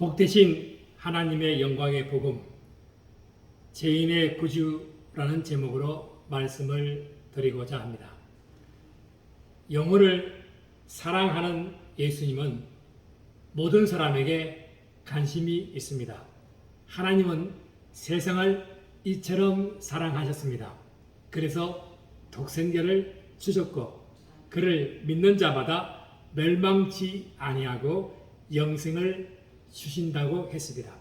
복되신 하나님의 영광의 복음, 죄인의 구주라는 제목으로 말씀을 드리고자 합니다. 영혼을 사랑하는 예수님은 모든 사람에게 관심이 있습니다. 하나님은 세상을 이처럼 사랑하셨습니다. 그래서 독생자를 주셨고 그를 믿는 자마다 멸망치 아니하고 영생을 주신다고 했습니다.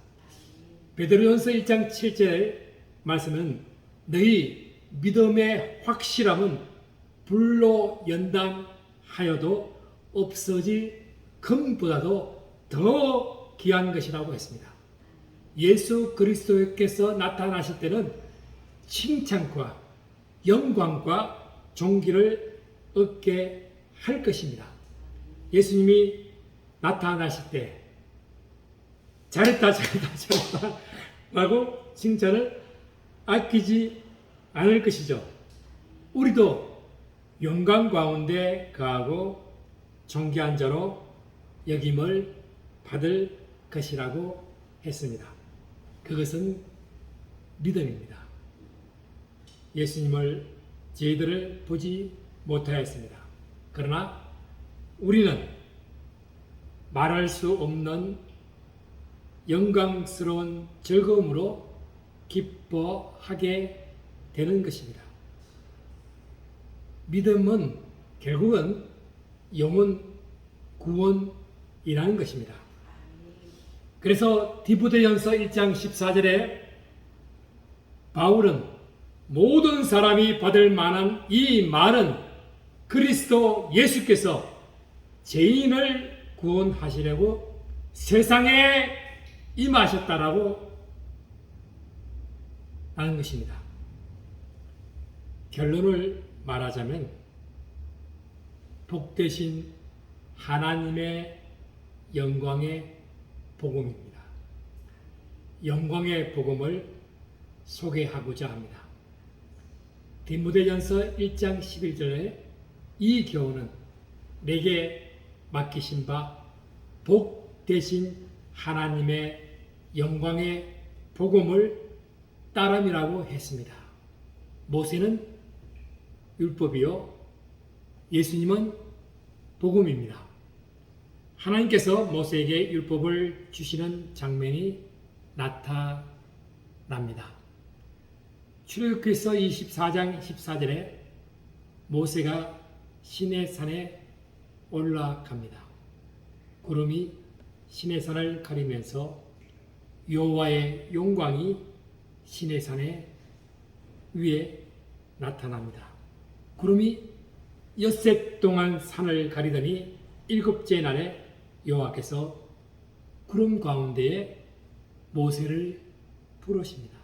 베드로전서 1장 7절 말씀은 너희 믿음의 확실함은 불로 연단하여도 없어질 금보다도 더 귀한 것이라고 했습니다. 예수 그리스도께서 나타나실 때는 칭찬과 영광과 존귀를 얻게 할 것입니다. 예수님이 나타나실 때 잘했다 라고 칭찬을 아끼지 않을 것이죠. 우리도 영광 가운데 거하고 존귀한 자로 여김을 받을 것이라고 했습니다. 그것은 믿음입니다. 예수님을 저희들을 보지 못하였습니다. 그러나 우리는 말할 수 없는 영광스러운 즐거움으로 기뻐하게 되는 것입니다. 믿음은 결국은 영혼 구원이라는 것입니다. 그래서 디모데전서 1장 14절에 바울은 모든 사람이 받을 만한 이 말은 그리스도 예수께서 죄인을 구원하시려고 세상에 임하셨다라고 하는 것입니다. 결론을 말하자면 복되신 하나님의 영광의 복음입니다. 영광의 복음을 소개하고자 합니다. 디모데전서 1장 11절에 이 교훈은 내게 맡기신 바 복되신 하나님의 영광의 복음을 따름이라고 했습니다. 모세는 율법이요 예수님은 복음입니다. 하나님께서 모세에게 율법을 주시는 장면이 나타납니다. 출애굽기서 24장 14절에 모세가 시내산에 올라갑니다. 구름이 시내산을 가리면서 여호와의 영광이 시내산의 위에 나타납니다. 구름이 엿새 동안 산을 가리더니 일곱째 날에 여호와께서 구름 가운데에 모세를 부르십니다.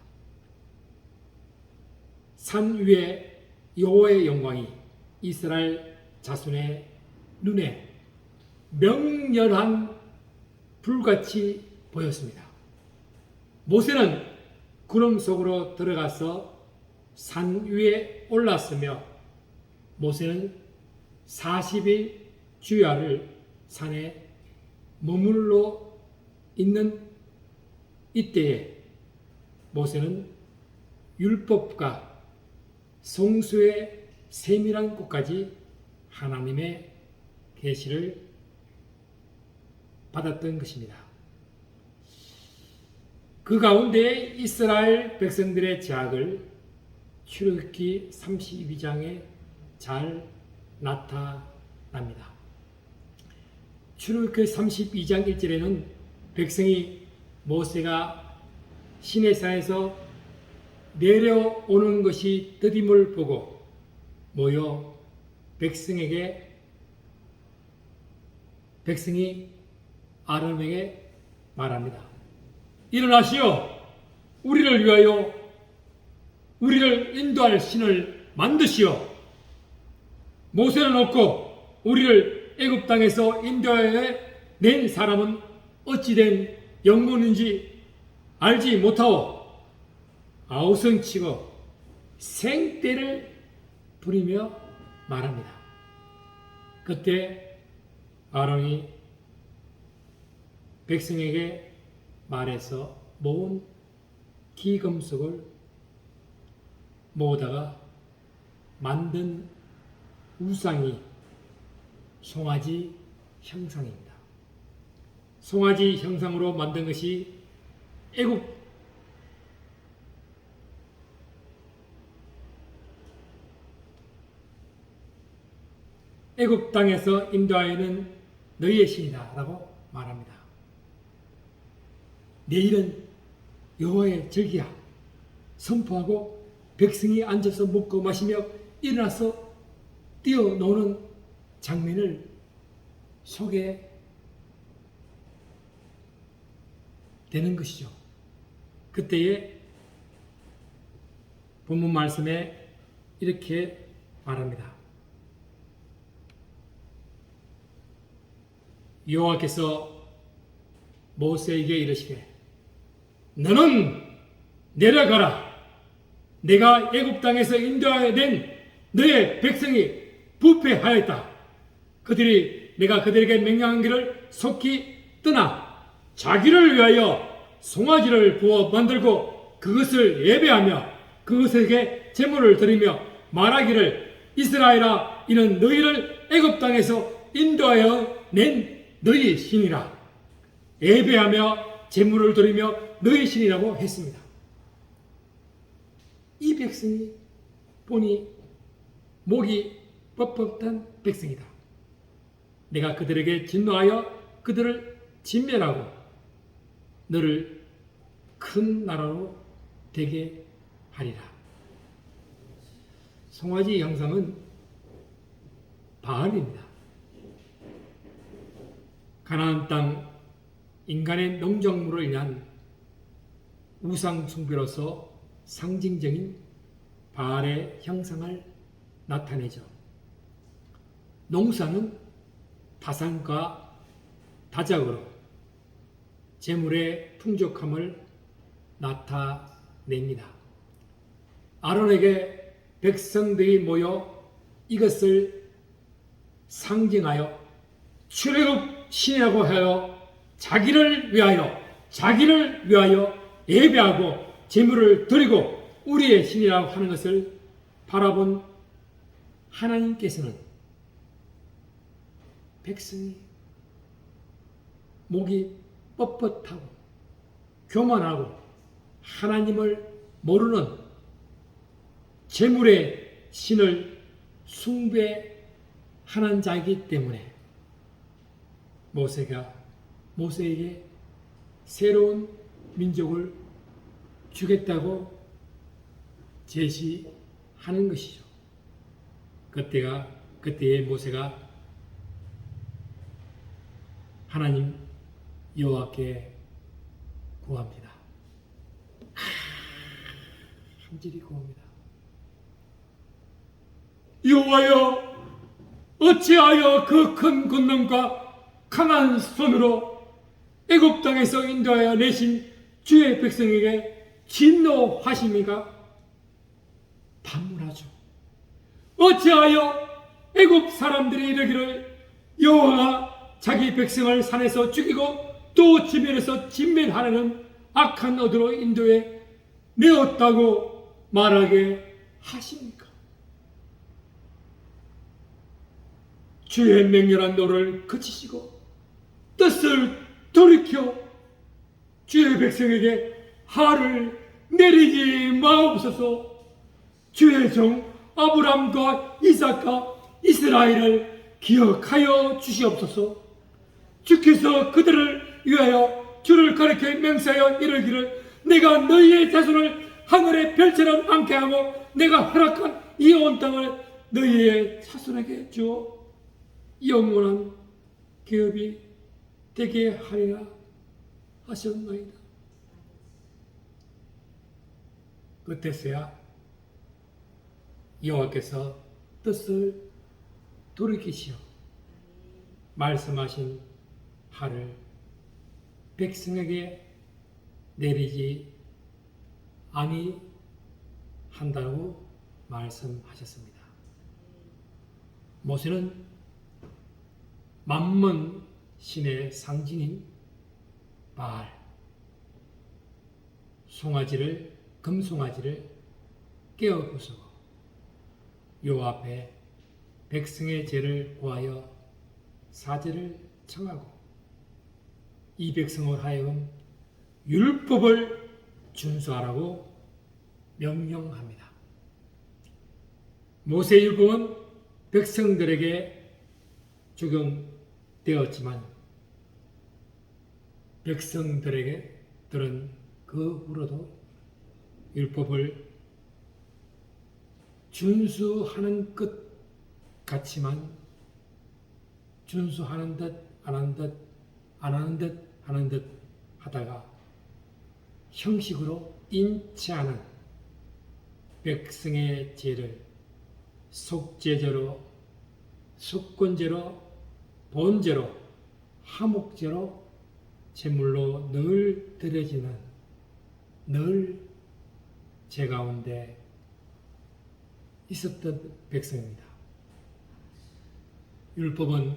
산 위에 여호와의 영광이 이스라엘 자손의 눈에 명렬한 불같이 보였습니다. 모세는 구름 속으로 들어가서 산 위에 올랐으며 모세는 40일 주야를 산에 머물러 있는 이때에 모세는 율법과 성수의 세밀한 곳까지 하나님의 계시를 받았던 것입니다. 그 가운데 이스라엘 백성들의 죄악을 출애굽기 32장에 잘 나타납니다. 출애굽기 32장 1절에는 백성이 모세가 시내산에서 내려오는 것이 더딤을 보고 모여 백성이 아론에게 말합니다. 일어나시오. 우리를 위하여 우리를 인도할 신을 만드시오. 모세는 없고 우리를 애굽 땅에서 인도하여 낸 사람은 어찌된 영문인지 알지 못하오. 아우성치고 생떼를 부리며 말합니다. 그때 아론이 백성에게 말에서 모은 기금속을 모으다가 만든 우상이 송아지 형상입니다. 송아지 형상으로 만든 것이 애굽 땅에서 인도하여는 너희의 신이다 라고 말합니다. 내일은 여호와의 절기야 선포하고 백성이 앉아서 먹고 마시며 일어나서 뛰어노는 장면을 소개되는 것이죠. 그때에 본문 말씀에 이렇게 말합니다. 여호와께서 모세에게 이르시되 너는 내려가라. 내가 애굽 땅에서 인도하여 낸 너의 백성이 부패하였다. 그들이 내가 그들에게 명령한 길을 속히 떠나 자기를 위하여 송아지를 부어 만들고 그것을 예배하며 그것에게 제물을 드리며 말하기를 이스라엘아 이는 너희를 애굽 땅에서 인도하여 낸 너희 신이라. 예배하며 제물을 드리며 너희 신이라고 했습니다. 이 백성이 보니 목이 뻣뻣한 백성이다. 내가 그들에게 진노하여 그들을 진멸하고 너를 큰 나라로 되게 하리라. 송아지 형상은 바알입니다. 가나안 땅 인간의 농작물로 인한 우상 숭배로서 상징적인 바알의 형상을 나타내죠. 농사는 다산과 다작으로 재물의 풍족함을 나타냅니다. 아론에게 백성들이 모여 이것을 상징하여 출애굽 신이라고 하여 자기를 위하여 예배하고 제물을 드리고 우리의 신이라고 하는 것을 바라본 하나님께서는 백성이 목이 뻣뻣하고 교만하고 하나님을 모르는 제물의 신을 숭배하는 자이기 때문에 모세에게 새로운 민족을 주겠다고 제시하는 것이죠. 그때에 모세가 하나님 여호와께 구합니다. 간절히 구합니다. 여호와여, 어찌하여 그 큰 권능과 강한 손으로 애굽 땅에서 인도하여 내신 주의 백성에게 진노하십니까? 반문하죠. 어찌하여 애굽 사람들이 이르기를 여호와가 자기 백성을 산에서 죽이고 또 지면에서 진멸하려는 악한 어디로 인도해 내었다고 말하게 하십니까? 주의 맹렬한 노를 그치시고 뜻을 돌이켜 주의 백성에게 화를 내리지 마옵소서. 주의 종 아브람과 이삭과 이스라엘을 기억하여 주시옵소서. 주께서 그들을 위하여 주를 가리켜 맹세하여 이르기를 내가 너희의 자손을 하늘의 별처럼 많게 하고 내가 허락한 이 온 땅을 너희의 자손에게 주어 영원한 기업이 되게 하리라 하셨나이다. 그때서야 여호와께서 뜻을 돌이키시어 말씀하신 화를 백성에게 내리지 아니한다고 말씀하셨습니다. 모세는 만문 신의 상징인 바알, 금송아지를 깨어 부수고 요 앞에 백성의 죄를 구하여 사죄를 청하고 이 백성을 하여금 율법을 준수하라고 명령합니다. 모세율법은 백성들에게 적용되었지만 백성들은 그 후로도 율법을 준수하는 것 같지만 준수하는 듯 안 하는 듯 하다가 형식으로 인치하는 백성의 죄를 속죄죄로, 속건죄로, 번죄로, 화목죄로 제물로 늘 드려지는 늘 죄 가운데 있었던 백성입니다. 율법은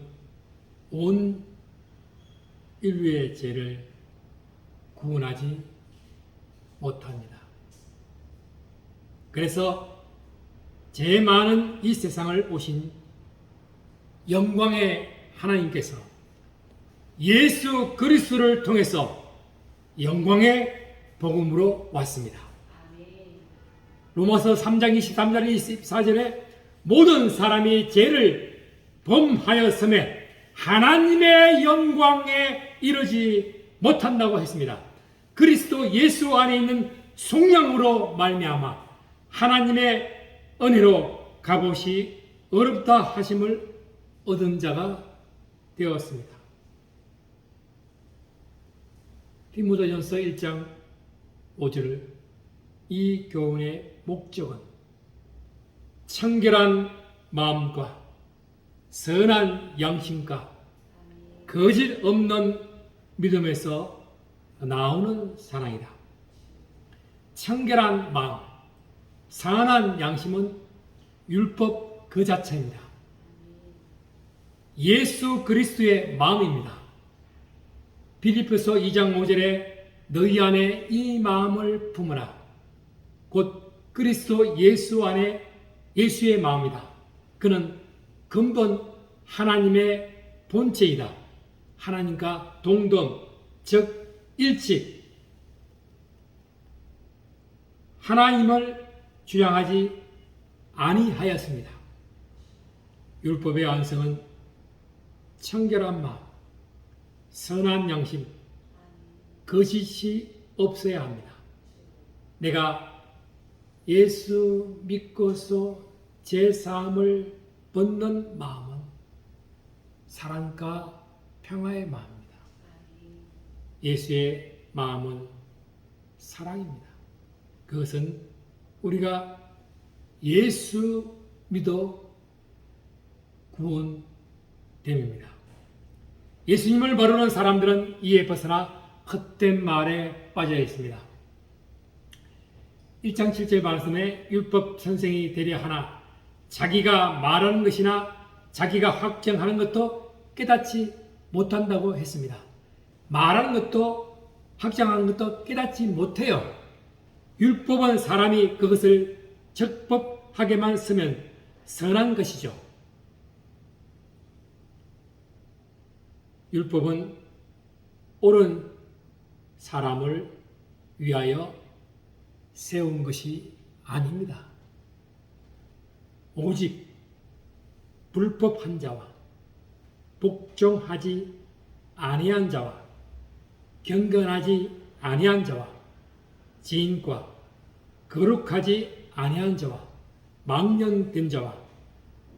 온 인류의 죄를 구원하지 못합니다. 그래서 죄 많은 이 세상을 오신 영광의 하나님께서 예수 그리스도를 통해서 영광의 복음으로 왔습니다. 로마서 3장 23절 24절에 모든 사람이 죄를 범하였음에 하나님의 영광에 이르지 못한다고 했습니다. 그리스도 예수 안에 있는 속량으로 말미암아 하나님의 은혜로 값없이 어렵다 하심을 얻은 자가 되었습니다. 디모데전서 1장 5절 이 교훈의 목적은 청결한 마음과 선한 양심과 거짓 없는 믿음에서 나오는 사랑이다. 청결한 마음, 선한 양심은 율법 그 자체입니다. 예수 그리스도의 마음입니다. 빌립보서 2장 5절에 너희 안에 이 마음을 품으라. 곧 그리스도 예수 안에 예수의 마음이다. 그는 근본 하나님의 본체이다. 하나님과 동등, 즉 일치. 하나님을 주장하지 아니하였습니다. 율법의 완성은 청결한 마음, 선한 양심, 거짓이 없어야 합니다. 내가 예수 믿고서 제 사함을 받는 마음은 사랑과 평화의 마음입니다. 예수의 마음은 사랑입니다. 그것은 우리가 예수 믿어 구원됨입니다. 예수님을 모르는 사람들은 이에 벗어나 헛된 말에 빠져 있습니다. 1장 7절 말씀에 율법 선생이 되려 하나 자기가 말하는 것이나 자기가 확정하는 것도 깨닫지 못한다고 했습니다. 말하는 것도 확정하는 것도 깨닫지 못해요. 율법은 사람이 그것을 적법하게만 쓰면 선한 것이죠. 율법은 옳은 사람을 위하여 세운 것이 아닙니다. 오직 불법한 자와 복종하지 아니한 자와 경건하지 아니한 자와 지인과 거룩하지 아니한 자와 망령된 자와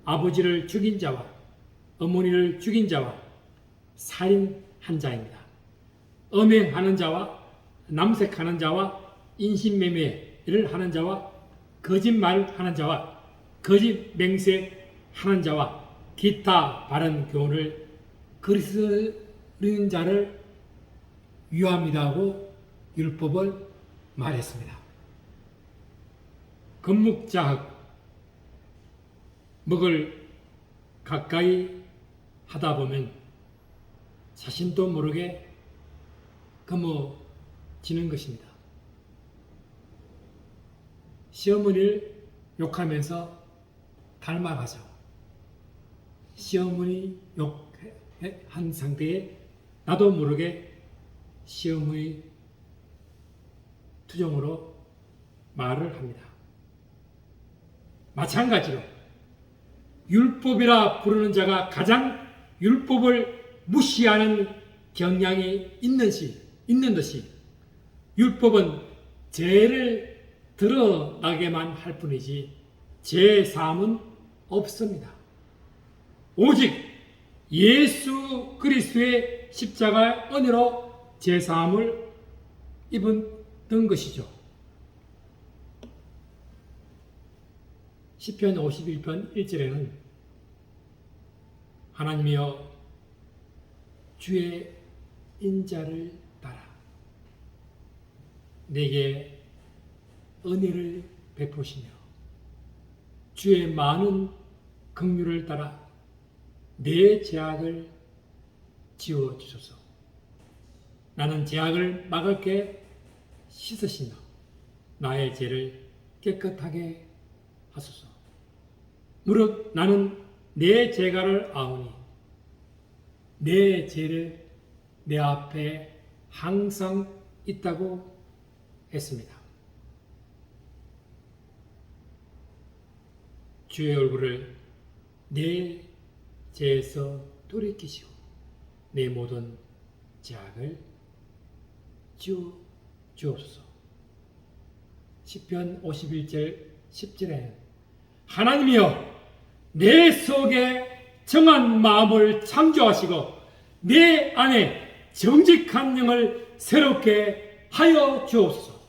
아버지를 죽인 자와 어머니를 죽인 자와 살인한 자입니다. 음행하는 자와 남색하는 자와 인신매매를 하는 자와 거짓말하는 자와 거짓 맹세하는 자와 기타 바른 교훈을 거스르는 자를 유함이라고 율법을 말했습니다. 건묵자학 먹을 가까이 하다 보면 자신도 모르게 거머쥐는 것입니다. 시어머니를 욕하면서 닮아가죠. 시어머니 욕한 상태에 나도 모르게 시어머니 투정으로 말을 합니다. 마찬가지로 율법이라 부르는 자가 가장 율법을 무시하는 경향이 있는 듯이 율법은 죄를 드러나게만 할 뿐이지 죄 사함은 없습니다. 오직 예수 그리스도의 십자가 은혜로 죄 사함을 입은 것이죠. 시편 51편 1절에는 하나님이여 주의 인자를 따라 내게 은혜를 베푸시며 주의 많은 긍휼을 따라 내 죄악을 지워주소서. 나는 죄악을 막을게 씻으시며 나의 죄를 깨끗하게 하소서. 무릇 나는 내 죄가를 아오니 내 죄를 내 앞에 항상 있다고 했습니다. 주의 얼굴을 내 죄에서 돌이키시고 내 모든 죄악을 지워 주옵소서. 시편 51절 10절에 하나님이여 내 속에 정한 마음을 창조하시고 내 안에 정직한 영을 새롭게 하여 주옵소서.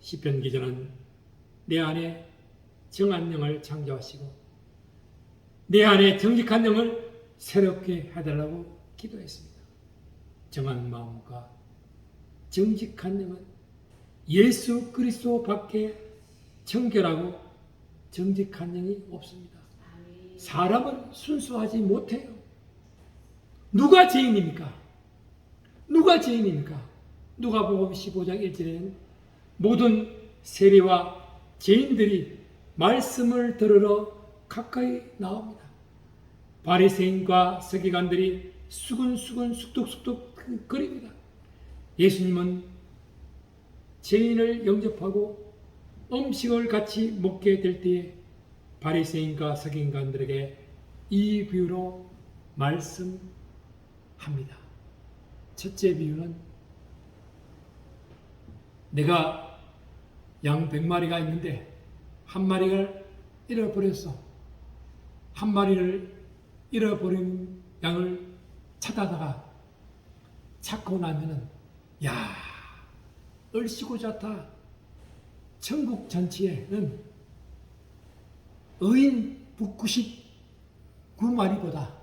시편 기자는 내 안에 정한 영을 창조하시고 내 안에 정직한 영을 새롭게 해달라고 기도했습니다. 정한 마음과 정직한 영은 예수 그리스도 밖에 정결하고 정직한 영이 없습니다. 사람은 순수하지 못해요. 누가 죄인입니까? 누가 죄인입니까? 누가복음 15장 1절에는 모든 세리와 죄인들이 말씀을 들으러 가까이 나옵니다. 바리새인과 서기관들이 수근수근 쑥덕쑥덕 거립니다. 예수님은 죄인을 영접하고 음식을 같이 먹게 될 때에 바리새인과 서기관들에게 이 비유로 말씀합니다. 첫째 비유는 내가 양 100마리가 있는데 한 마리를 잃어버렸어. 한 마리를 잃어버린 양을 찾아다가 찾고 나면은 야, 얼씨구 좋다. 천국 전체에는 의인 99마리보다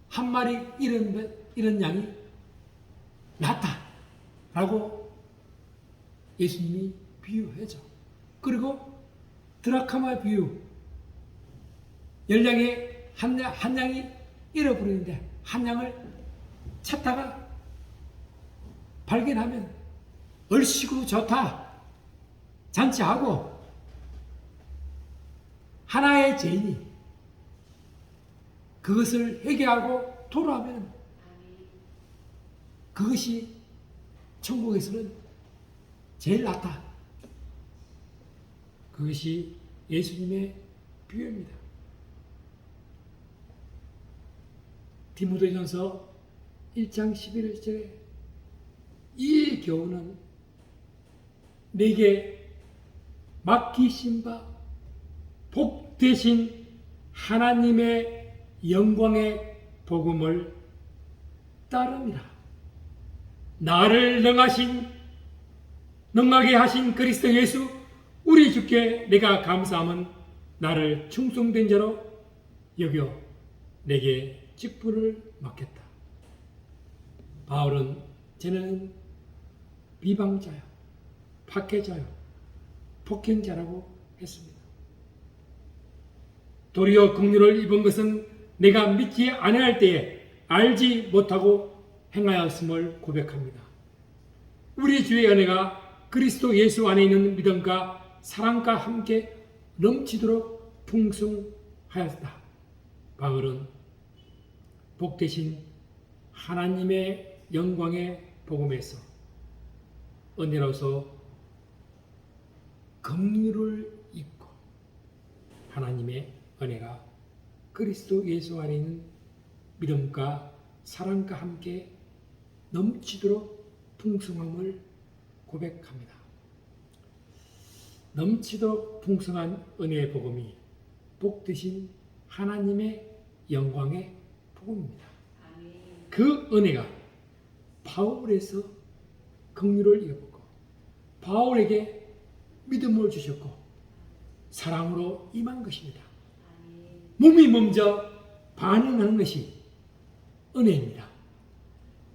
한 마리 잃은 양이 낫다 라고 예수님이 비유하죠. 그리고 드라카마 비유, 10양에 한 양이 잃어버리는데 한 양을 찾다가 발견하면 얼씨구 좋다 잔치하고 하나의 죄인이 그것을 회개하고 돌아오면 그것이 천국에서는 제일 낫다. 그것이 예수님의 비유입니다. 디모데전서 1장 11절에 이 교훈은 내게 맡기신 바 복되신 하나님의 영광의 복음을 따릅니다. 나를 능하게 하신 그리스도 예수 우리 주께 내가 감사함은 나를 충성된 자로 여겨 내게 직분을 맡겼다. 바울은 쟤는 비방자요, 박해자요, 폭행자라고 했습니다. 도리어 긍휼을 입은 것은 내가 믿지 아니할 때에 알지 못하고 행하였음을 고백합니다. 우리 주의 은혜가 그리스도 예수 안에 있는 믿음과 사랑과 함께 넘치도록 풍성하였다. 바울은 복되신 하나님의 영광의 복음에서 은혜로서 긍휼을 입고 하나님의 은혜가 그리스도 예수 안에 있는 믿음과 사랑과 함께 넘치도록 풍성함을 고백합니다. 넘치도록 풍성한 은혜의 복음이 복되신 하나님의 영광의 복음입니다. 그 은혜가 바울에서 긍휼을 입었고 바울에게 믿음을 주셨고 사랑으로 임한 것입니다. 몸이 먼저 반응하는 것이 은혜입니다.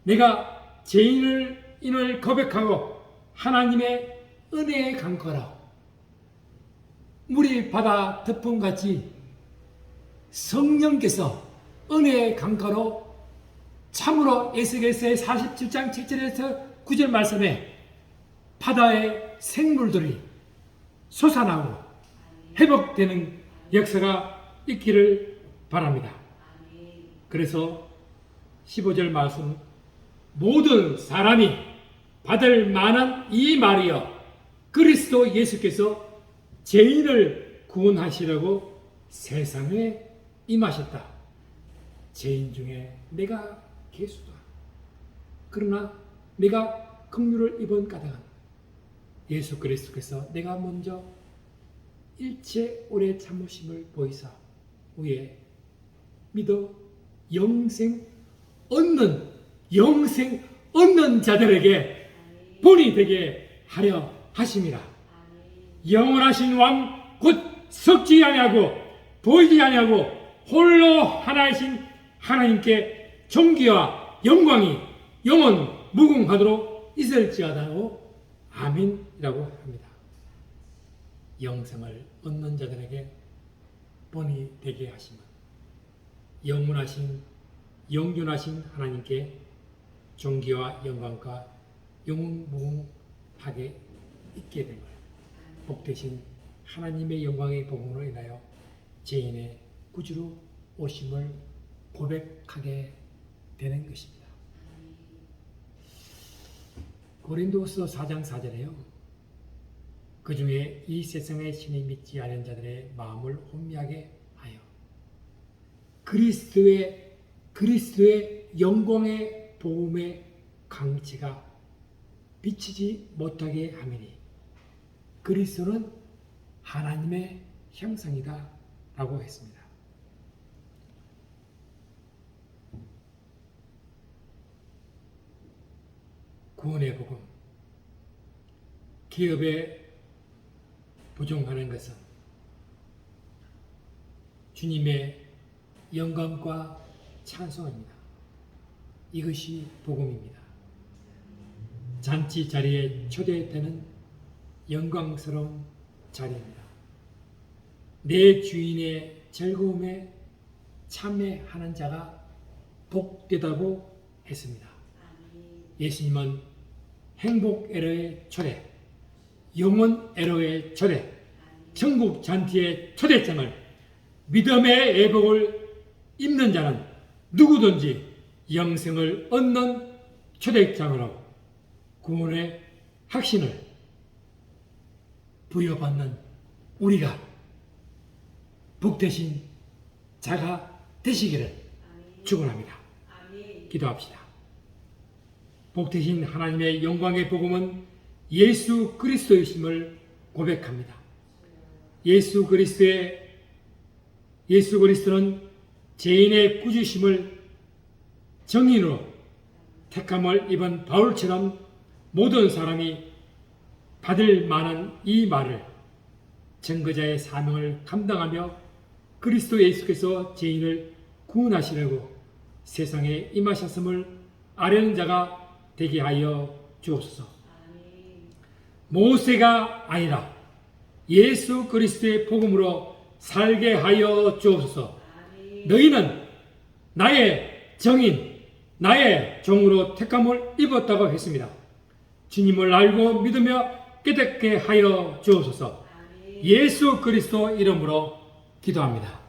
내가 죄인을 고백하고 하나님의 은혜에 간거라 물이 바다 덮음같이 성령께서 은혜의 강가로 참으로 에스겔서의 47장 7절에서 9절 말씀에 바다의 생물들이 솟아나고 회복되는 역사가 있기를 바랍니다. 그래서 15절 말씀 모든 사람이 받을 만한 이 말이여 그리스도 예수께서 죄인을 구원하시려고 세상에 임하셨다. 죄인 중에 내가 개수다. 그러나 내가 긍휼을 입은 까닭은 예수 그리스도께서 내가 먼저 일체 오래 참으심을 보이사 후에 믿어 영생 얻는 자들에게 본이 되게 하려 하심이라. 영원하신 왕 곧 섞지 아니하고 보이지 아니하고 홀로 하나이신 하나님께 존귀와 영광이 영원 무궁하도록 있을지어다고 아멘이라고 합니다. 영생을 얻는 자들에게 본이 되게 하심은 영원하신 영존하신 하나님께 존귀와 영광과 영원 무궁하게 있게 된 거예요. 복되신 하나님의 영광의 복음으로 인하여 죄인의 구주로 오심을 고백하게 되는 것입니다. 고린도서 4장 4절에요. 그 중에 이 세상의 신이 믿지 않은 자들의 마음을 혼미하게 하여 그리스도의 영광의 복음의 강치가 비치지 못하게 하미니 그리스도는 하나님의 형상이다 라고 했습니다. 구원의 복음, 기업에 부종하는 것은 주님의 영광과 찬송입니다. 이것이 복음입니다. 잔치 자리에 초대되는 영광스러운 자리입니다. 내 주인의 즐거움에 참여하는 자가 복되다고 했습니다. 예수님은 행복 에러의 초대, 영원 에러의 초대, 천국 잔치의 초대장을 믿음의 예복을 입는 자는 누구든지 영생을 얻는 초대장으로 구원의 확신을 부여받는 우리가 복되신 자가 되시기를 축원합니다. 기도합시다. 복되신 하나님의 영광의 복음은 예수 그리스도이심을 고백합니다. 예수 그리스도는 죄인의 구주심을 정인으로 택함을 입은 바울처럼 모든 사람이 받을 만한 이 말을 증거자의 사명을 감당하며 그리스도 예수께서 죄인을 구원하시려고 세상에 임하셨음을 아뢰는 자가 되게 하여 주옵소서. 모세가 아니라 예수 그리스도의 복음으로 살게 하여 주옵소서. 너희는 나의 정인, 나의 종으로 택함을 입었다고 했습니다. 주님을 알고 믿으며 깨닫게 하여 주옵소서. 예수 그리스도 이름으로 기도합니다.